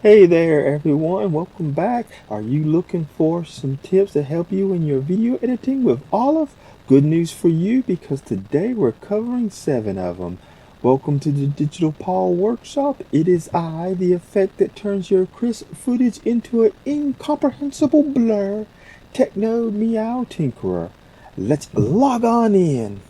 Hey there everyone, welcome back. Are you looking for some tips to help you in your video editing with Olive? Good news for you because today we're covering 7 of them. Welcome to the Digital Paul Workshop. It is I, the effect that turns your crisp footage into an incomprehensible blur, Techno Meow Tinkerer. Let's log on in.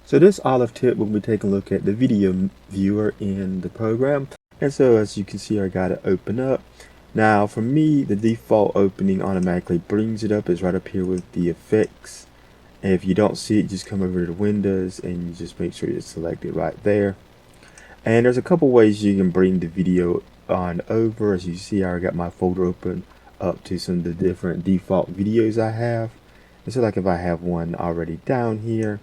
So this Olive tip will be taking a look at the video viewer in the program. And so as you can see, I got it open up. Now for me, the default opening automatically brings it up. It's right up here with the effects. And if you don't see it, just come over to Windows and you just make sure you select it right there. And there's a couple ways you can bring the video on over. As you see, I already got my folder open up to some of the different default videos I have. And so like if I have one already down here,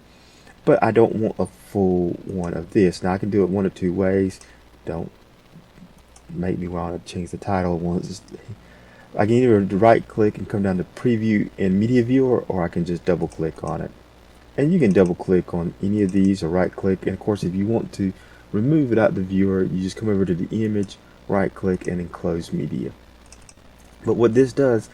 but I don't want a full one of this. Now I can do it one of two ways. Don't make me want to change the title once. I can either right click and come down to preview in media viewer, or I can just double click on it. And you can double click on any of these or right click. And of course, if you want to remove it out the viewer, you just come over to the image, right click, and then close media. But what this does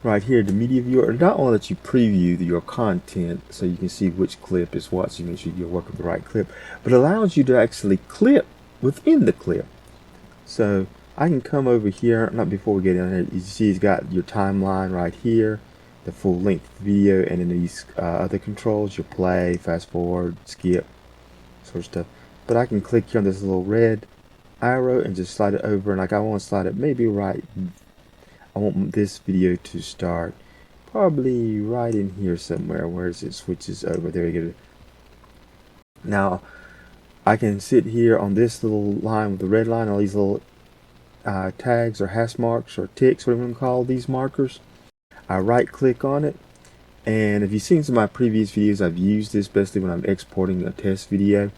right here, the media viewer, not only lets you preview your content so you can see which clip is what, so you make sure you're working with the right clip, but allows you to actually clip within the clip. So I can come over here, not before we get in here, you see it's got your timeline right here, the full length video, and then these other controls, your play, fast forward, skip, sort of stuff. But I can click here on this little red arrow and just slide it over, and like I want to slide it maybe right, I want this video to start probably right in here somewhere where it switches over. There we go. Now I can sit here on this little line with the red line, all these little tags or hash marks or ticks, whatever you want to call these markers. I right click on it, and if you've seen some of my previous videos, I've used this especially when I'm exporting a test video.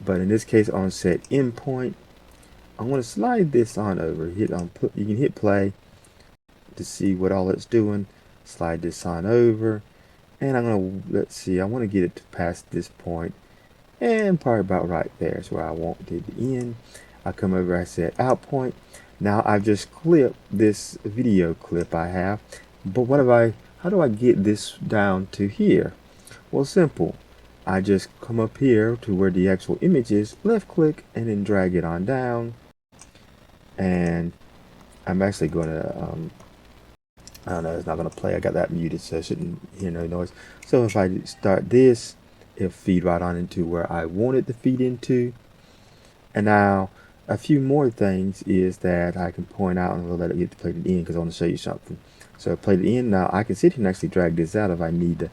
But in this case, on set endpoint, I want to slide this on over. You can hit play to see what all it's doing. Slide this on over, and I'm gonna, let's see, I want to get it to past this point, and probably about right there is where I want it to end. I come over, I set out point. Now I've just clipped this video clip I have, but how do I get this down to here? Well, simple. I just come up here to where the actual image is, left click, and then drag it on down. And I'm actually going to I don't know, it's not going to play. I got that muted, so I shouldn't hear no noise. So if I start this, it'll feed right on into where I want it to feed into. And now a few more things is that I can point out, and we'll let it get to play to the end because I want to show you something. So play to the end. Now I can sit here and actually drag this out if I need to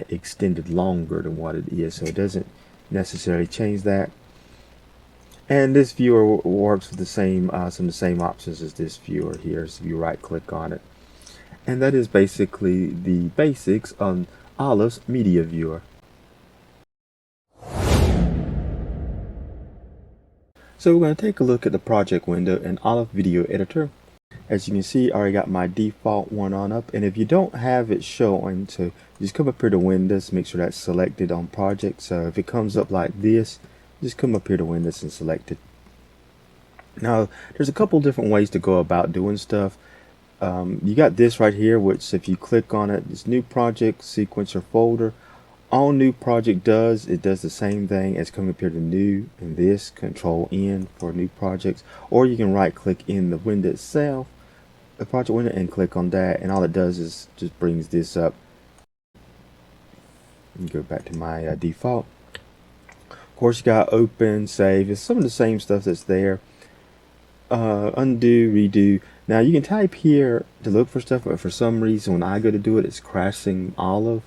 extend it longer than what it is, so it doesn't necessarily change that. And this viewer works with the same some of the same options as this viewer here. So you right click on it. And that is basically the basics on Olive's media viewer. So we're going to take a look at the project window in Olive Video Editor. As you can see, I already got my default one on up, and if you don't have it showing, so just come up here to Windows, make sure that's selected on project. So if it comes up like this, just come up here to Windows and select it. Now there's a couple different ways to go about doing stuff. You got this right here, which if you click on it, this new project, sequence, or folder. All new project does, it does the same thing as coming up here to new and this, control N for new projects. Or you can right click in the window itself, the project window, and click on that, and all it does is just brings this up. And go back to my default. Of course, you got open, save. It's some of the same stuff that's there. Undo, redo. Now you can type here to look for stuff, but for some reason when I go to do it, it's crashing Olive.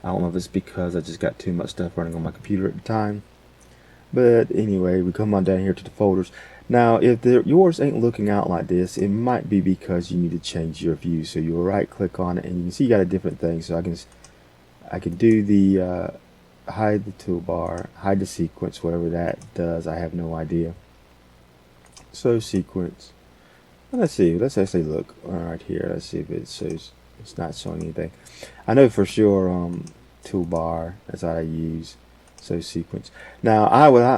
I don't know if it's because I just got too much stuff running on my computer at the time. But anyway, we come on down here to the folders. Now if yours ain't looking out like this, it might be because you need to change your view. So you'll right click on it, and you can see you got a different thing. So I can do the hide the toolbar, hide the sequence, whatever that does. I have no idea. So sequence, Let's see. Let's actually look right here. Let's see if it shows. It's not showing anything. I know for sure. Toolbar. That's what I use. So sequence. Now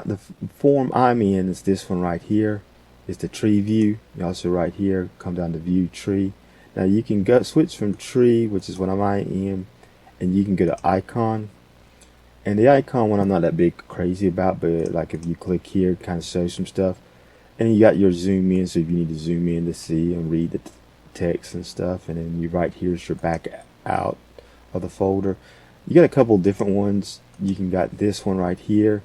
the form I'm in is this one right here. Is the tree view. You also right here come down to view tree. Now you can go switch from tree, which is what I'm in, and you can go to icon. And the icon one I'm not that big crazy about, but like if you click here, it kind of shows some stuff. And you got your zoom in, so if you need to zoom in to see and read the text and stuff. And then you right here is your back out of the folder. You got a couple different ones. You can got this one right here.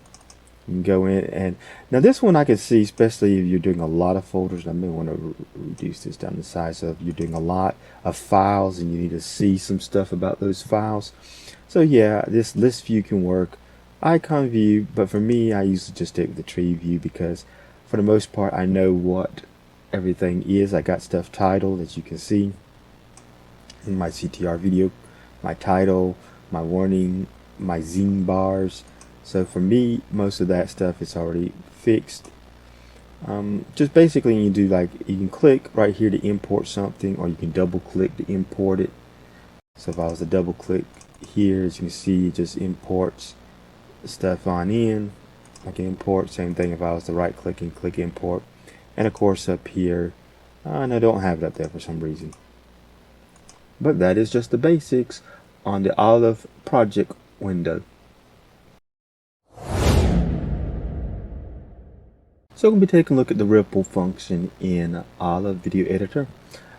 You can go in, and now this one I can see, especially if you're doing a lot of folders. I may want to reduce this down to size. So if you're doing a lot of files and you need to see some stuff about those files. So yeah, this list view can work. Icon view, but for me, I usually just stick with the tree view because for the most part, I know what everything is. I got stuff titled, as you can see in my CTR video, my title, my warning, my zine bars. So for me, most of that stuff is already fixed. Just basically you do like, you can click right here to import something, or you can double click to import it. So if I was to double click here, as you can see, it just imports stuff on in. I can import, same thing if I was to right click and click import. And of course up here, and I don't have it up there for some reason. But that is just the basics on the Olive project window. So I'm going to be taking a look at the ripple function in Olive Video Editor.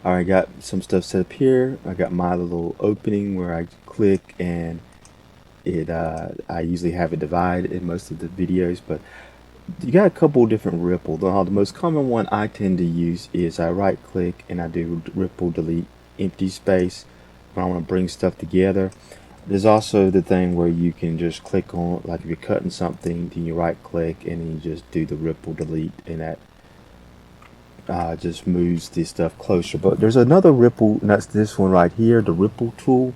I got some stuff set up here. I got my little opening where I click and it I usually have it divided in most of the videos, but you got a couple different ripple. The most common one I tend to use is I right click and I do ripple delete empty space when I want to bring stuff together. There's also the thing where you can just click on, like if you're cutting something, then you right click and then you just do the ripple delete, and that just moves this stuff closer. But there's another ripple, and that's this one right here, the ripple tool.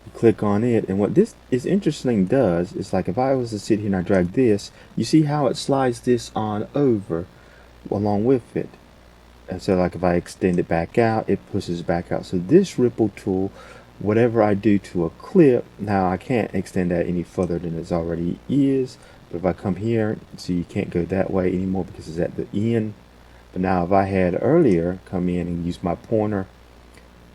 You click on it, and what this is interesting does is, like if I was to sit here and I drag this, you see how it slides this on over along with it. And so like if I extend it back out, it pushes back out. So this ripple tool, whatever I do to a clip, now I can't extend that any further than it already is. But if I come here, so you can't go that way anymore because it's at the end. But now if I had earlier come in and use my pointer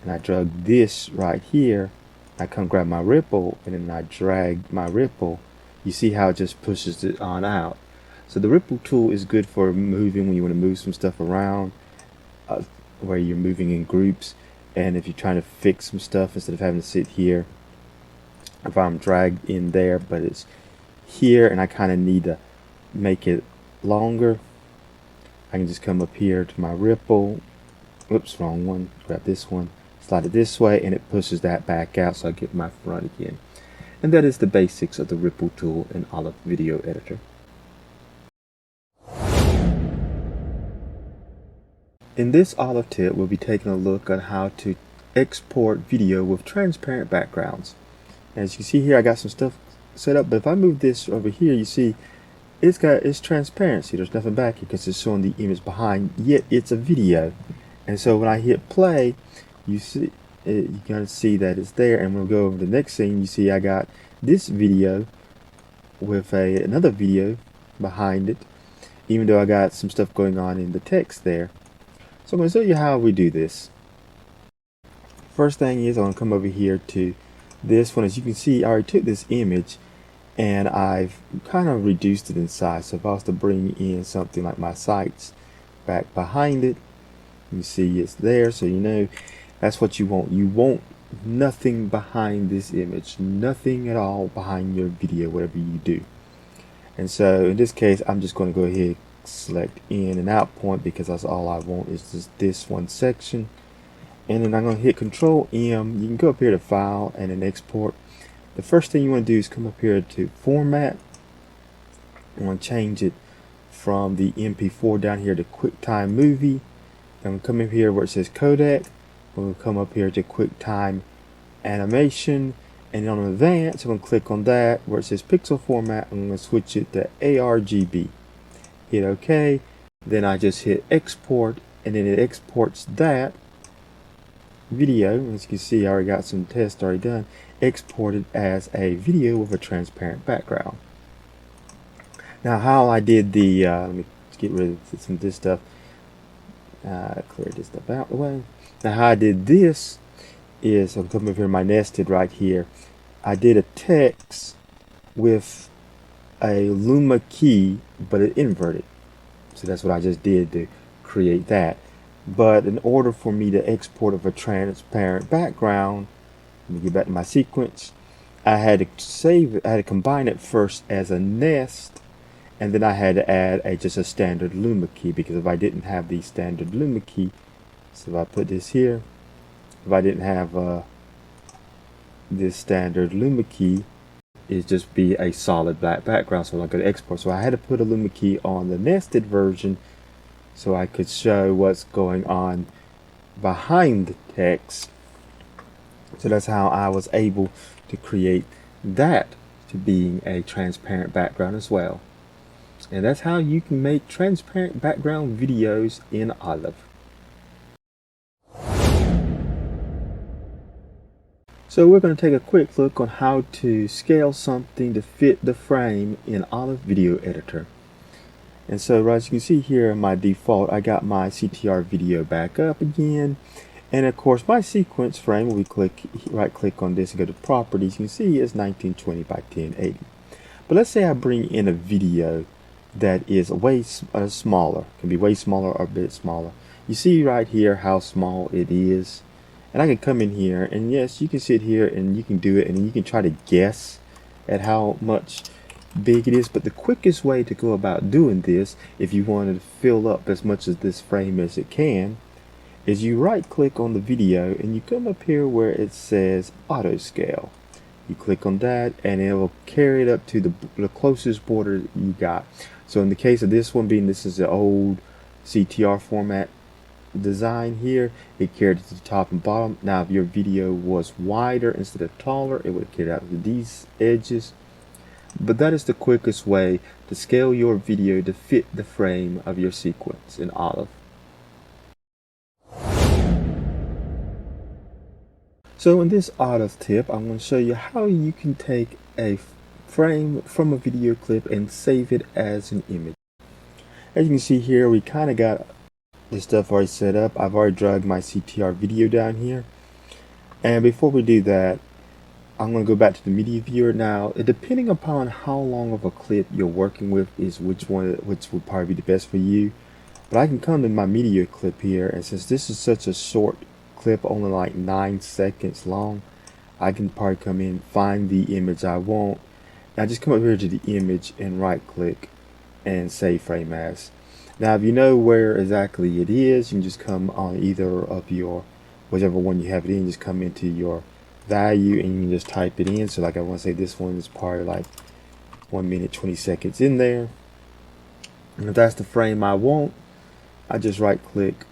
and I drag this right here, I come grab my ripple and then I drag my ripple, you see how it just pushes it on out. So the ripple tool is good for moving when you want to move some stuff around, where you're moving in groups. And if you're trying to fix some stuff, instead of having to sit here, if I'm dragged in there but it's here and I kind of need to make it longer, I can just come up here to my ripple, whoops, wrong one, grab this one, slide it this way, and it pushes that back out so I get my front again. And that is the basics of the ripple tool in Olive Video Editor. In this Olive tip, we'll be taking a look at how to export video with transparent backgrounds. As you can see here, I got some stuff set up, but if I move this over here, you see it's transparency. There's nothing back here because it's showing the image behind, yet it's a video. And so when I hit play, you see you're gonna see that it's there. And we'll go over to the next scene. You see I got this video with another video behind it, even though I got some stuff going on in the text there. So I'm going to show you how we do this. First thing is I'm going to come over here to this one. As you can see, I already took this image and I've kind of reduced it in size. So if I was to bring in something like my sites back behind it, you see it's there. So you know that's what you want. You want nothing behind this image, nothing at all behind your video, whatever you do. And so in this case, I'm just going to go ahead, select in and out point, because that's all I want is just this one section. And then I'm going to hit Control M. You can go up here to File and then Export. The first thing you want to do is come up here to Format. I'm going to change it from the MP4 down here to QuickTime Movie. I'm going to come in here where it says Codec. We'll come up here to QuickTime Animation, and on Advanced I'm going to click on that where it says Pixel Format. I'm going to switch it to ARGB. Hit OK. Then I just hit Export and then it exports that video. As you can see, I already got some tests already done, exported as a video with a transparent background. Now how I did the let me get rid of some of this stuff, clear this stuff out the way. Now how I did this is, I'm coming over here, my nested right here, I did a text with a Luma key, but it inverted. So that's what I just did to create that. But in order for me to export of a transparent background, let me get back to my sequence, I had to save it, I had to combine it first as a nest, and then I had to add just a standard Luma key, because if I didn't have the standard Luma key, so if I put this here, if I didn't have this standard Luma key, it'd just be a solid black background, so I'm not going to export. So I had to put a Luma key on the nested version so I could show what's going on behind the text. So that's how I was able to create that to being a transparent background as well. And that's how you can make transparent background videos in Olive. So we're going to take a quick look on how to scale something to fit the frame in Olive Video Editor. And so as you can see here in my default, I got my CTR video back up again. And of course my sequence frame, when we right click on this and go to properties, you can see it's 1920 by 1080. But let's say I bring in a video that is way smaller, it can be way smaller or a bit smaller. You see right here how small it is. And I can come in here, and yes, you can sit here and you can do it, and you can try to guess at how much big it is. But the quickest way to go about doing this, if you wanted to fill up as much of this frame as it can, is you right click on the video and you come up here where it says auto scale. You click on that and it will carry it up to the closest border you got. So in the case of this one, being this is the old CTR format design here, it carried it to the top and bottom. Now if your video was wider instead of taller, it would carry out to these edges. But that is the quickest way to scale your video to fit the frame of your sequence in Olive. So in this Olive tip, I'm going to show you how you can take a frame from a video clip and save it as an image. As you can see here, we kind of got this stuff already set up. I've already dragged my CTR video down here. And before we do that, I'm going to go back to the media viewer. Now, depending upon how long of a clip you're working with is which would probably be the best for you. But I can come to my media clip here, and since this is such a short clip, only like 9 seconds long, I can probably come in, find the image I want. Now just come up here to the image and right click and save frame as. Now if you know where exactly it is, you can just come on either of your, whichever one you have it in, just come into your value and you can just type it in. So like I want to say this one is probably like 1 minute 20 seconds in there, and if that's the frame I want, I just right click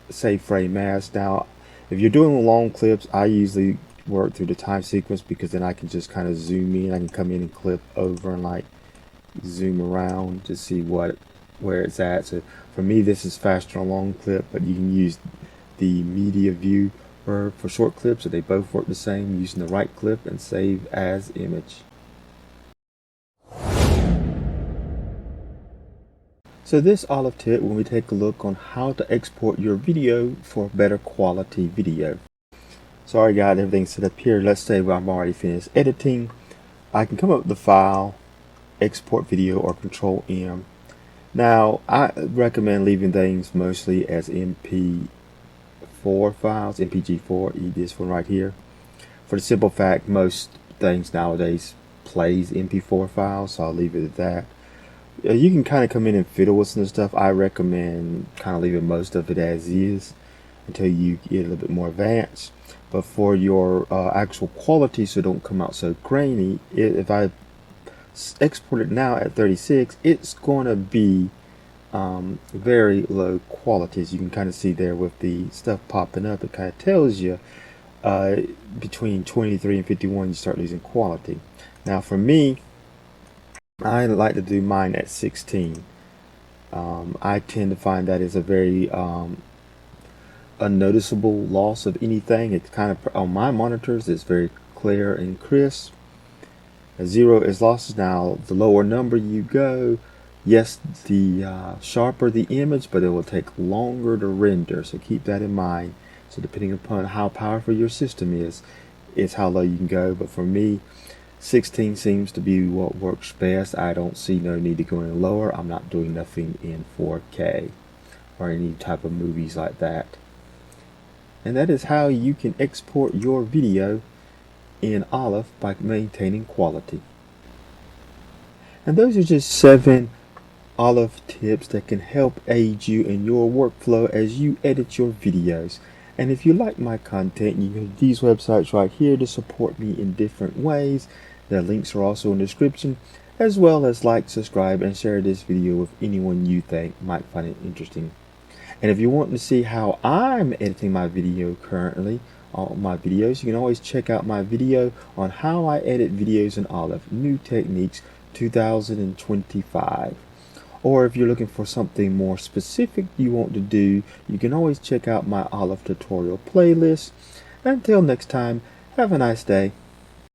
save frame as. Now if you're doing long clips, I usually work through the time sequence because then I can just kind of zoom in. I can come in and clip over and like zoom around to see where it's at. So for me this is faster on a long clip, but you can use the media view for short clips, so they both work the same, using the right clip and save as image. So this Olive tip, when we take a look on how to export your video for better quality video. So I already got everything set up here. Let's say I'm already finished editing. I can come up with the file, export video, or Control M. Now I recommend leaving things mostly as MP4 files, MPG4, this one right here. For the simple fact, most things nowadays plays MP4 files, so I'll leave it at that. You can kind of come in and fiddle with some stuff. I recommend kind of leaving most of it as is until you get a little bit more advanced. But for your actual quality, so don't come out so grainy, if I export it now at 36, it's going to be very low quality. As you can kind of see there with the stuff popping up, it kind of tells you between 23 and 51 you start losing quality. Now for me, I like to do mine at 16. I tend to find that is a very unnoticeable loss of anything. It's kind of, on my monitors, it's very clear and crisp. A 0 is losses. Now, the lower number you go, yes, the sharper the image, but it will take longer to render, so keep that in mind. So depending upon how powerful your system is how low you can go. But for me, 16 seems to be what works best. I don't see no need to go any lower. I'm not doing nothing in 4K or any type of movies like that. And that is how you can export your video in Olive by maintaining quality. And those are just 7 Olive tips that can help aid you in your workflow as you edit your videos. And if you like my content, you can use these websites right here to support me in different ways. The links are also in the description, as well as like, subscribe, and share this video with anyone you think might find it interesting. And if you want to see how I'm editing my video currently, all my videos, you can always check out my video on how I edit videos in Olive, New Techniques 2025. Or if you're looking for something more specific you want to do, you can always check out my Olive tutorial playlist. Until next time, have a nice day.